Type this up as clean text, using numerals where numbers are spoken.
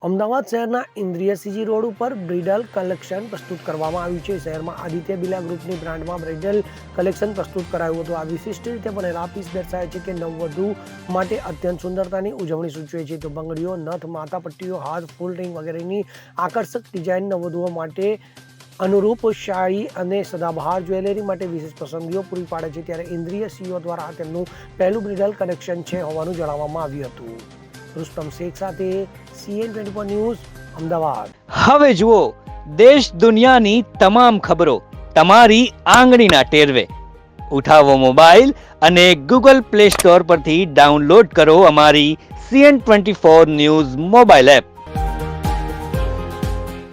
અમદાવાદ શહેરના ઇન્દ્રિય CG road ઉપર બ્રિડલ કલેક્શન પ્રસ્તુત કરવામાં આવ્યું છે। શહેરમાં આદિત્ય બિરલા ગ્રુપની બ્રાન્ડમાં બ્રિડલ કલેક્શન પ્રસ્તુત કરાયું હતું। આ વિશિષ્ટ રીતે બનેલા પીસ દર્શાવે છે કે નવવધુ માટે અત્યંત સુંદરતાની ઉજવણી સૂચવે છે। તો બંગડીઓ, નથ, માથા પટ્ટીઓ, હાથ, ફૂલ રિંગ વગેરેની આકર્ષક ડિઝાઇન નવવધુઓ માટે અનુરૂપ શાહી અને સદાબહાર જ્વેલરી માટે વિશેષ પસંદગીઓ પૂરી પાડે છે। ત્યારે ઇન્દ્રિય સીઓ દ્વારા તેમનું પહેલું બ્રિડલ કલેક્શન છે હોવાનું જણાવવામાં આવ્યું હતું। रुस्तम शेख साथे CN24 न्यूज़ अमदावाद। હવે જુઓ દેશ દુનિયાની તમામ ખબરો તમારી આંગળીના ટેરવે। ઉઠાવો મોબાઈલ અને ગૂગલ પ્લે સ્ટોર પરથી ડાઉનલોડ કરો અમારી CN24 ન્યૂઝ મોબાઈલ એપ।